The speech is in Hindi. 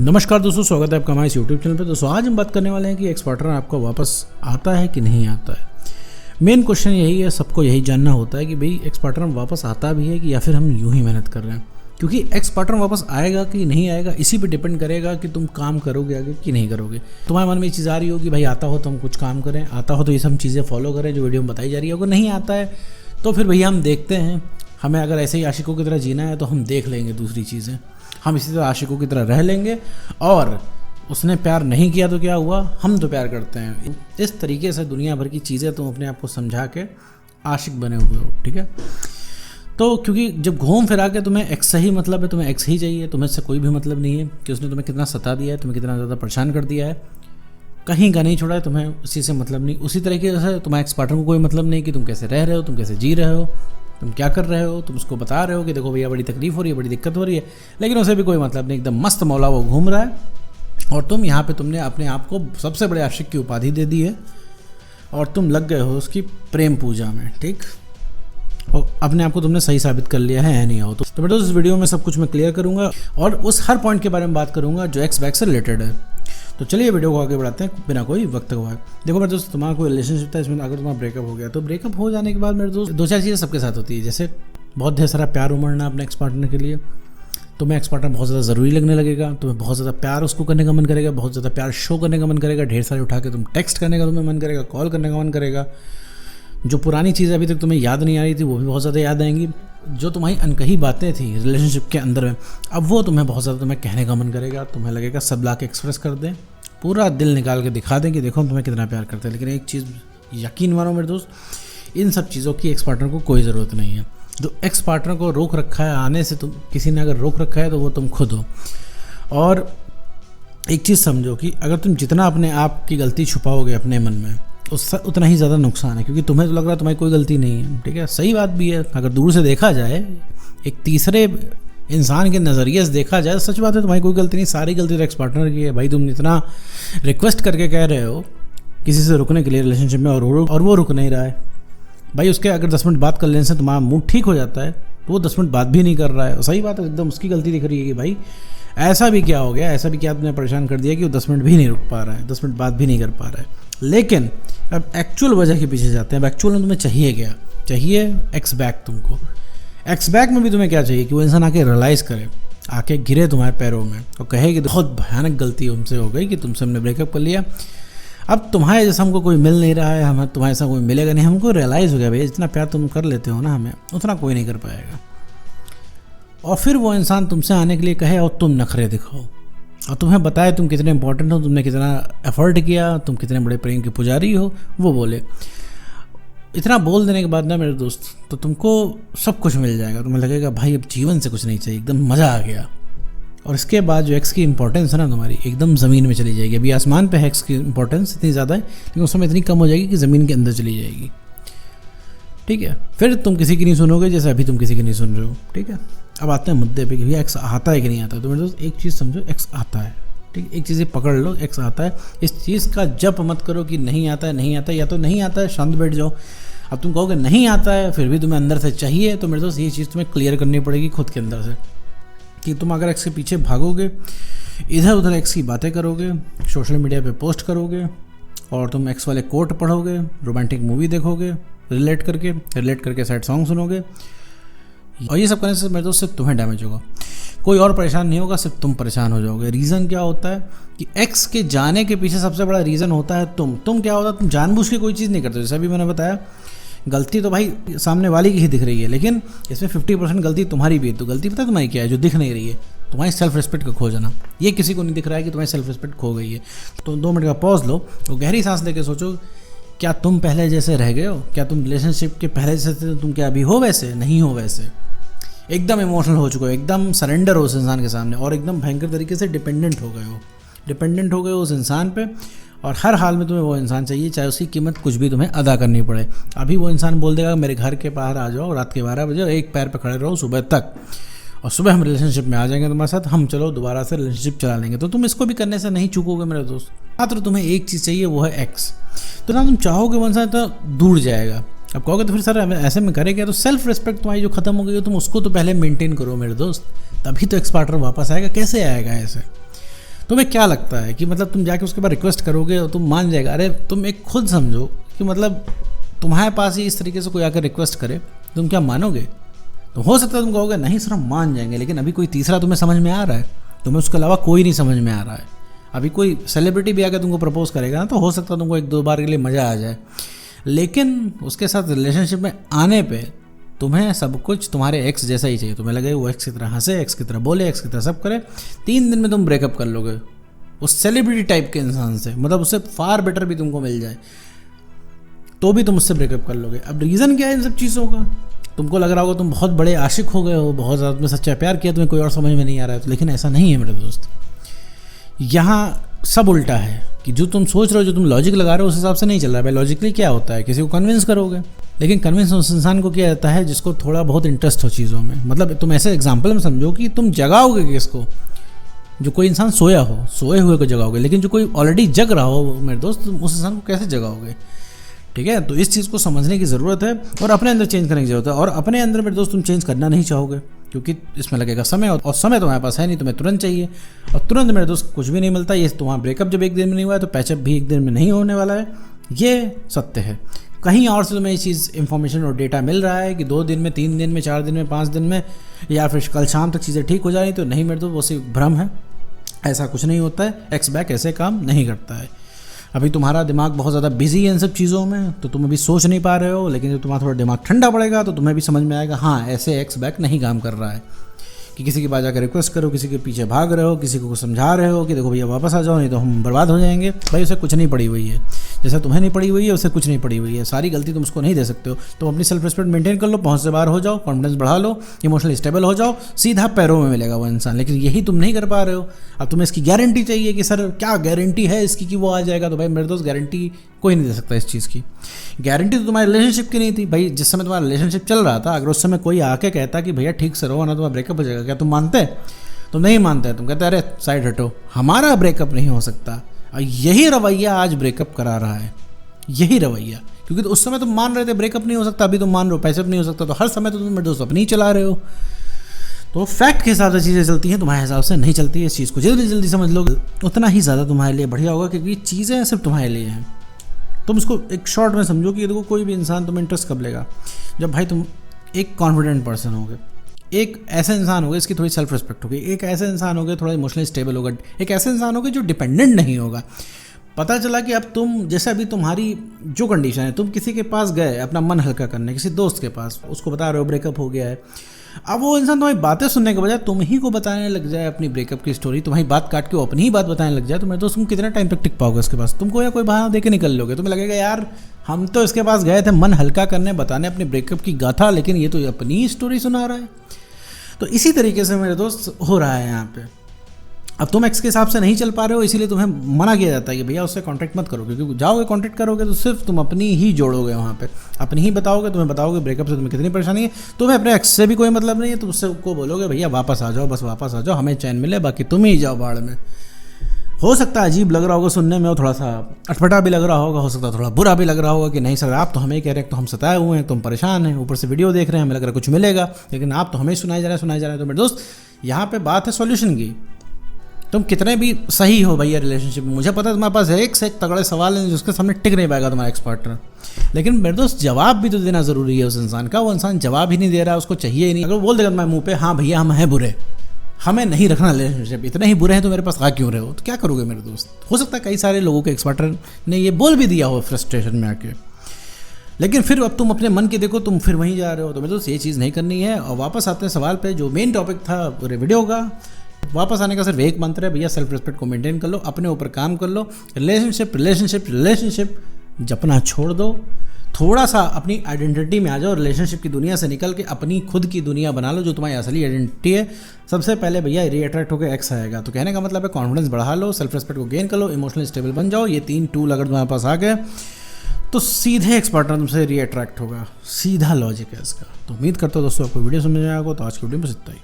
नमस्कार दोस्तों, स्वागत है आपका हमारे यूट्यूब चैनल पे। दोस्तों आज हम बात करने वाले हैं कि एक्स पार्टनर आपका वापस आता है कि नहीं आता है। मेन क्वेश्चन यही है, सबको यही जानना होता है कि भाई एक्स पार्टनर वापस आता भी है कि या फिर हम यूं ही मेहनत कर रहे हैं। क्योंकि एक्स पार्टनर वापस आएगा कि नहीं आएगा इसी पे डिपेंड करेगा कि तुम काम करोगे आगे कि नहीं करोगे। तुम्हारे मन में ये चीज़ आ रही हो कि भाई आता हो तो हम कुछ काम करें, आता हो तो ये सब चीज़ें फॉलो करें जो वीडियो में बताई जा रही है। अगर नहीं आता है तो फिर भैया हम देखते हैं, हमें अगर ऐसे ही आशिकों की तरह जीना है तो हम देख लेंगे दूसरी चीज़ें, हम इसी तरह आशिकों की तरह रह लेंगे। और उसने प्यार नहीं किया तो क्या हुआ, हम तो प्यार करते हैं। इस तरीके से दुनिया भर की चीज़ें तुम अपने आप को समझा के आशिक बने हुए हो, ठीक है। तो क्योंकि जब घूम फिरा के तुम्हें एक्स से ही मतलब है, तुम्हें एक्स ही चाहिए, तुम्हें इससे कोई भी मतलब नहीं है कि उसने तुम्हें कितना सता दिया है, तुम्हें कितना ज़्यादा परेशान कर दिया है, कहीं का नहीं छोड़ा है, तुम्हें उसी से मतलब नहीं। उसी तरीके से तुम्हारे एक्स पार्टनर को कोई मतलब नहीं कि तुम कैसे रह रहे हो, तुम कैसे जी रहे हो, तुम क्या कर रहे हो। तुम उसको बता रहे हो कि देखो भैया बड़ी तकलीफ हो रही है, बड़ी दिक्कत हो रही है, लेकिन उसे भी कोई मतलब नहीं, एकदम मस्त मौला वो घूम रहा है। और तुम यहाँ पे तुमने अपने आप को सबसे बड़े आशिक की उपाधि दे दी है और तुम लग गए हो उसकी प्रेम पूजा में, ठीक। और अपने आप को तुमने सही साबित कर लिया है नहीं आओ तो बेटा इस वीडियो में सब कुछ मैं क्लियर करूँगा और उस हर पॉइंट के बारे में बात करूँगा जो एक्स बैक से रिलेटेड है। तो चलिए वीडियो को आगे बढ़ाते हैं बिना कोई वक्त गवाए। देखो मेरे दोस्त, तुम्हारा कोई रिलेशनशिप था, इसमें अगर तुम्हारा ब्रेकअप हो गया तो ब्रेकअप हो जाने के बाद मेरे दोस्त दो चार चीज़ें सबके साथ होती है। जैसे बहुत ढेर सारा प्यार उमड़ना अपने एक्स पार्टनर के लिए, तुम्हें एक्स पार्टनर बहुत ज़्यादा ज़रूरी लगने लगेगा, तुम्हें बहुत ज़्यादा प्यार उसको करने का मन करेगा, बहुत ज़्यादा प्यार शो करने का मन करेगा, ढेर सारे उठा के तुम टेक्स्ट करने का तुम्हें मन करेगा, कॉल करने का मन करेगा। जो पुरानी चीज़ें अभी तक तुम्हें याद नहीं आ रही थी वो भी बहुत ज़्यादा याद आएंगी। जो तुम्हारी अनकही बातें थी रिलेशनशिप के अंदर में, अब वो तुम्हें बहुत ज़्यादा तुम्हें कहने का मन करेगा। तुम्हें लगेगा सब ला के एक्सप्रेस कर दें, पूरा दिल निकाल के दिखा दें कि देखो हम तुम्हें कितना प्यार करते हैं। लेकिन एक चीज़ यकीन मानो मेरे दोस्त, इन सब चीज़ों की एक्स पार्टनर को कोई ज़रूरत नहीं है। जो एक्स पार्टनर को रोक रखा है आने से, तुम किसी ने अगर रोक रखा है तो वो तुम खुद हो। और एक चीज़ समझो कि अगर तुम जितना अपने आप की गलती छुपाओगे अपने मन में, उससे उतना ही ज़्यादा नुकसान है। क्योंकि तुम्हें तो लग रहा है तुम्हारी कोई गलती नहीं है, ठीक है, सही बात भी है। अगर दूर से देखा जाए, एक तीसरे इंसान के नज़रिए से देखा जाए, सच बात है तुम्हारी कोई गलती नहीं, सारी गलती तो एक्स पार्टनर की है। भाई तुम इतना रिक्वेस्ट करके कह रहे हो किसी से रुकने के लिए रिलेशनशिप में और वो रुक नहीं रहा है। भाई उसके अगर 10 मिनट बात कर लेने से तुम्हारा मूड ठीक हो जाता है तो वो 10 मिनट बात भी नहीं कर रहा है। सही बात है, एकदम उसकी गलती दिख रही है कि भाई ऐसा भी क्या हो गया, ऐसा भी क्या तुमने परेशान कर दिया कि वो 10 मिनट भी नहीं रुक पा रहा है, 10 मिनट बात भी नहीं कर पा रहा है। लेकिन अब एक्चुअल वजह के पीछे जाते हैं। अब एक्चुअल में तुम्हें चाहिए क्या, चाहिए एक्स बैक। तुमको एक्स बैक में भी तुम्हें क्या चाहिए कि वो इंसान आके रियलाइज़ करे, आके गिरे तुम्हारे पैरों में और कहे कि बहुत भयानक गलती हमसे हो गई कि तुमसे हमने ब्रेकअप कर लिया, अब तुम्हारे जैसा हमको कोई मिल नहीं रहा है, हमें तुम्हारे जैसा कोई मिलेगा नहीं। हमको रियलाइज़ हो गया भाई जितना प्यार तुम कर लेते हो ना हमें, उतना कोई नहीं कर पाएगा। और फिर वो इंसान तुमसे आने के लिए कहे और तुम नखरे दिखाओ और तुम्हें बताए तुम कितने इंपॉर्टेंट हो, तुमने कितना एफर्ट किया, तुम कितने बड़े प्रेम के पुजारी हो। वो बोले, इतना बोल देने के बाद ना मेरे दोस्त, तो तुमको सब कुछ मिल जाएगा। तुम्हें लगेगा भाई अब जीवन से कुछ नहीं चाहिए, एकदम मज़ा आ गया। और इसके बाद जो एक्स की इंपॉर्टेंस है ना तुम्हारी, एकदम ज़मीन में चली जाएगी। अभी आसमान पे है एक्स की इंपॉर्टेंस इतनी ज़्यादा है, लेकिन उस समय इतनी कम हो जाएगी कि ज़मीन के अंदर चली जाएगी, ठीक है। फिर तुम किसी की नहीं सुनोगे जैसे अभी तुम किसी की नहीं सुन रहे हो, ठीक है। अब आते हैं मुद्दे पे कि भैया एक्स आता है कि नहीं आता। तो मेरे दोस्त एक चीज़ समझो, एक्स आता है, ठीक। एक चीज़ पकड़ लो, एक्स आता है। इस चीज़ का जप मत करो कि नहीं आता है, नहीं आता है, या तो नहीं आता है शांत बैठ जाओ। अब तुम कहोगे नहीं आता है फिर भी तुम्हें अंदर से चाहिए, तो मेरे दोस्त ये चीज़ तुम्हें क्लियर करनी पड़ेगी खुद के अंदर से कि तुम अगर एक्स के पीछे भागोगे, इधर उधर एक्स की बातें करोगे, सोशल मीडिया पे पोस्ट करोगे और तुम एक्स वाले कोट पढ़ोगे, रोमांटिक मूवी देखोगे रिलेट करके सैड सॉन्ग सुनोगे, और ये सब करने से मेरे दोस्त सिर्फ तुम्हें डैमेज होगा, कोई और परेशान नहीं होगा, सिर्फ तुम परेशान हो जाओगे। रीज़न क्या होता है कि एक्स के जाने के पीछे सबसे बड़ा रीज़न होता है तुम क्या होता है, तुम जानबूझ के कोई चीज़ नहीं करते। जैसे अभी मैंने बताया, गलती तो भाई सामने वाली की ही दिख रही है, लेकिन इसमें 50% गलती तुम्हारी भी है। तो गलती पता है तुम्हारी क्या है जो दिख नहीं रही है, तुम्हारी सेल्फ रिस्पेक्ट का खो जाना। ये किसी को नहीं दिख रहा है कि तुम्हारी सेल्फ रिस्पेक्ट खो गई है। तो 2 मिनट का पॉज लो और गहरी सांस लेके सोचो, क्या तुम पहले जैसे रह गए हो? क्या तुम रिलेशनशिप के पहले जैसे थे? तुम क्या अभी हो वैसे? नहीं हो वैसे, एकदम इमोशनल हो चुके हो, एकदम सरेंडर हो उस इंसान के सामने और एकदम भयंकर तरीके से डिपेंडेंट हो गए हो उस इंसान पे। और हर हाल में तुम्हें वो इंसान चाहिए, चाहे उसकी कीमत कुछ भी तुम्हें अदा करनी पड़े। अभी वो इंसान बोल देगा मेरे घर के बाहर आ जाओ रात के 12 बजे, एक पैर पे खड़े रहो सुबह तक, और सुबह हम रिलेशनशिप में आ जाएंगे तुम्हारे साथ, हम चलो दोबारा से रिलेशनशिप चला लेंगे। तो तुम इसको भी करने से नहीं चूकोगे मेरे दोस्त। मात्र तुम्हें एक चीज़ चाहिए, वो है एक्स। तो ना तुम चाहोगे वो इंसान तो दूर जाएगा, अब कहोगे तो फिर सर ऐसे में करे क्या, तो सेल्फ रिस्पेक्ट तुम्हारी जो खत्म हो गई है तुम उसको तो पहले मेंटेन करो मेरे दोस्त, तभी तो एक्स पार्टनर वापस आएगा। कैसे आएगा ऐसे? तुम्हें क्या लगता है कि मतलब तुम जाके उसके बाद रिक्वेस्ट करोगे और तुम मान जाएगा? अरे तुम एक खुद समझो कि मतलब तुम्हारे पास ही इस तरीके से कोई आकर रिक्वेस्ट करे, तुम क्या मानोगे? तो हो सकता है तुम कहोगे नहीं सर हम मान जाएंगे, लेकिन अभी कोई तीसरा तुम्हें समझ में आ रहा है? तुम्हें उसके अलावा कोई नहीं समझ में आ रहा है। अभी कोई सेलिब्रिटी भी आकर तुमको प्रपोज करेगा ना, तो हो सकता है तुमको 1-2 बार के लिए मज़ा आ जाए, लेकिन उसके साथ रिलेशनशिप में आने पे तुम्हें सब कुछ तुम्हारे एक्स जैसा ही चाहिए। तुम्हें लगे वो एक्स की तरह हंसे, एक्स की तरह बोले, एक्स की तरह सब करे। 3 दिन में तुम ब्रेकअप कर लोगे उस सेलिब्रिटी टाइप के इंसान से, मतलब उससे फार बेटर भी तुमको मिल जाए तो भी तुम उससे ब्रेकअप कर लोगे। अब रीज़न क्या है इन सब चीज़ों का? तुमको लग रहा होगा तुम बहुत बड़े आशिक हो गए हो, बहुत ज़्यादा तुम्हें सच्चा प्यार किया, तुम्हें कोई और समझ में नहीं आ रहा है, तो लेकिन ऐसा नहीं है मेरे दोस्त। यहाँ सब उल्टा है कि जो तुम सोच रहे हो, जो तुम लॉजिक लगा रहे हो उस हिसाब से नहीं चल रहा है। भाई लॉजिकली क्या होता है, किसी को कन्विंस करोगे, लेकिन कन्विंस उस इंसान को किया जाता है जिसको थोड़ा बहुत इंटरेस्ट हो चीज़ों में। मतलब तुम ऐसे एग्जाम्पल में समझो कि तुम जगाओगे किसको, जो कोई इंसान सोया हो, सोए हुए को जगाओगे, लेकिन जो कोई ऑलरेडी जग रहा हो मेरे दोस्त, तुम उस इंसान को कैसे जगाओगे? ठीक है, तो इस चीज़ को समझने की ज़रूरत है और अपने अंदर चेंज करने की ज़रूरत है। और अपने अंदर मेरे दोस्त तुम चेंज करना नहीं चाहोगे क्योंकि इसमें लगेगा समय, और समय तुम्हारे पास है नहीं, तुम्हें तुरंत चाहिए, और तुरंत मेरे दोस्त कुछ भी नहीं मिलता। ये तुम्हारा ब्रेकअप जब 1 दिन में नहीं हुआ है तो पैचअप भी 1 दिन में नहीं होने वाला है, ये सत्य है। कहीं और से तुम्हें ये चीज़ इन्फॉर्मेशन और डेटा मिल रहा है कि 2 दिन में, 3 दिन में, 4 दिन में, 5 दिन में, या फिर कल शाम तक चीज़ें ठीक हो जा रही, तो नहीं मेरे दोस्त, वो सिर्फ भ्रम है। ऐसा कुछ नहीं होता है, एक्स बैक ऐसे काम नहीं करता है। अभी तुम्हारा दिमाग बहुत ज़्यादा बिजी है इन सब चीज़ों में, तो तुम अभी सोच नहीं पा रहे हो, लेकिन जब तुम्हारा थोड़ा दिमाग ठंडा पड़ेगा तो तुम्हें भी समझ में आएगा हाँ ऐसे एक्स बैक नहीं काम कर रहा है कि किसी के पास जाकर रिक्वेस्ट करो, किसी के पीछे भाग रहे हो, किसी को समझा रहे हो कि देखो भैया वापस आ जाओ नहीं तो हम बर्बाद हो जाएंगे। भाई उसे कुछ नहीं पड़ी हुई है, जैसा तुम्हें नहीं पड़ी हुई है उसे कुछ नहीं पड़ी हुई है। सारी गलती तुम उसको नहीं दे सकते हो। तुम अपनी सेल्फ रिस्पेक्ट मेंटेन कर लो, पहुंच से बाहर हो जाओ, कॉन्फिडेंस बढ़ा लो, इमोशनली स्टेबल हो जाओ, सीधा पैरों में मिलेगा वो इंसान। लेकिन यही तुम नहीं कर पा रहे हो। अब तुम्हें इसकी गारंटी चाहिए कि सर क्या गारंटी है इसकी कि वो आ जाएगा, तो भाई मेरे दोस्त गारंटी कोई नहीं दे सकता इस चीज़ की। गारंटी तो तुम्हारे रिलेशनशिप की नहीं थी भाई। जिस समय तुम्हारा रिलेशनशिप चल रहा था, अगर उस समय कोई आके कहता कि भैया ठीक से रहो ना तुम्हारा ब्रेकअप हो जाएगा, क्या तुम मानते? तुम नहीं मानते, तुम कहते अरे साइड हटो, हमारा ब्रेकअप नहीं हो सकता। और यही रवैया आज ब्रेकअप करा रहा है, यही रवैया। क्योंकि तो उस समय तुम मान रहे थे ब्रेकअप नहीं हो सकता, अभी तुम मान रहे हो पैसे नहीं हो सकता, तो हर समय तो तुम मेरे दोस्त अपनी ही चला रहे हो। तो फैक्ट के हिसाब से चीज़ें चलती हैं, तुम्हारे हिसाब से नहीं चलती है। इस चीज़ को जितनी जल्दी समझ लोगे उतना ही ज़्यादा तुम्हारे लिए बढ़िया होगा, क्योंकि चीज़ें सिर्फ तुम्हारे लिए हैं। तुम इसको एक शॉर्ट में समझो कि देखो कोई भी इंसान तुम्हें इंटरेस्ट कब लेगा, जब भाई तुम एक कॉन्फिडेंट पर्सन होगे, एक ऐसा इंसान होगा इसकी थोड़ी सेल्फ रिस्पेक्ट होगी, एक ऐसा इंसान होगा थोड़ा इमोशनली स्टेबल होगा, एक ऐसा इंसान होगा जो डिपेंडेंट नहीं होगा। पता चला कि अब तुम जैसे अभी तुम्हारी जो कंडीशन है, तुम किसी के पास गए अपना मन हल्का करने, किसी दोस्त के पास, उसको बता रहे हो ब्रेकअप हो गया है। अब वो इंसान तुम्हारी बातें सुनने के बजाय तुम ही को बताने लग जाए अपनी ब्रेकअप की स्टोरी, तुम्हारी बात काट के वो अपनी ही बात बताने लग जाए, तो मेरे दोस्त तुम कितना टाइम तक टिक पाओगे उसके पास? तुमको या कोई बहाना दे के निकल लोगे। तुम्हें लगेगा यार हम तो इसके पास गए थे मन हल्का करने, बताने अपने ब्रेकअप की गाथा, लेकिन ये तो अपनी ही स्टोरी सुना रहा है। तो इसी तरीके से मेरे दोस्त हो रहा है यहाँ पे। अब तुम एक्स के हिसाब से नहीं चल पा रहे हो, इसीलिए तुम्हें मना किया जाता है कि भैया उससे कांटेक्ट मत करो, क्योंकि जाओगे कांटेक्ट करोगे तो सिर्फ तुम अपनी ही जोड़ोगे वहाँ पे, अपनी ही बताओगे। तुम्हें बताओगे ब्रेकअप से तुम्हें कितनी परेशानी है, तुम्हें अपने एक्स से भी कोई मतलब नहीं है, तो उससे को बोलोगे भैया वापस आ जाओ, बस वापस आ जाओ, हमें चैन मिले, बाकी तुम ही जाओ बाढ़ में। हो सकता है अजीब लग रहा होगा सुनने में, और थोड़ा सा अटपटा भी लग रहा होगा, हो सकता है थोड़ा बुरा भी लग रहा होगा कि नहीं सर आप तो हमें कह रहे हैं, तो हम सताए हुए हैं, तुम परेशान हैं, ऊपर से वीडियो देख रहे हैं, हमें लग रहा है कुछ मिलेगा, लेकिन आप तो हमें सुनाए जा रहे हैं। तो मेरे दोस्त यहाँ पे बात है सॉल्यूशन की। तुम कितने भी सही हो भैया रिलेशनशिप में, मुझे पता है तुम्हारे पास एक से एक तगड़े सवाल हैं जिसके सामने टिक नहीं पाएगा तुम्हारा एक्स पार्टनर, लेकिन मेरे दोस्त जवाब भी तो देना ज़रूरी है उस इंसान का। वो इंसान जवाब ही नहीं दे रहा, उसको चाहिए ही नहीं। अगर बोल देगा तुम्हारे मुँह पे हाँ भैया हम हैं बुरे, हमें नहीं रखना रिलेशनशिप, इतने ही बुरे हैं तो मेरे पास आ क्यों रहे हो, तो क्या करोगे मेरे दोस्त? हो सकता है कई सारे लोगों के एक्स पार्टनर ने ये बोल भी दिया हो फ्रस्ट्रेशन में आके, लेकिन फिर अब तुम अपने मन के देखो, तुम फिर वहीं जा रहे हो। तो मेरे दोस्त ये चीज़ नहीं करनी है। और वापस आते हैं सवाल पे, जो मेन टॉपिक था पूरे वीडियो का। वापस आने का सिर्फ एक मंत्र है भैया, सेल्फ रिस्पेक्ट को मेंटेन कर लो, अपने ऊपर काम कर लो। रिलेशनशिप जपना छोड़ दो, थोड़ा सा अपनी आइडेंटिटी में आ जाओ, रिलेशनशिप की दुनिया से निकल के अपनी खुद की दुनिया बना लो, जो तुम्हारी असली आइडेंटिटी है। सबसे पहले भैया रीअट्रैक्ट होकर एक्स आएगा, तो कहने का मतलब है कॉन्फिडेंस बढ़ा लो, सेल्फ रिस्पेक्ट को गेन कर लो, इमोशनली स्टेबल बन जाओ। ये 3 टूल अगर तुम्हारे पास आ गए तो सीधे एक्स पार्टनर तुमसे रीअट्रैक्ट होगा। सीधा लॉजिक है इसका। तो उम्मीद करता हूँ दोस्तों आपको वीडियो समझ में आएगा। तो आज की वीडियो में बस इतना ही।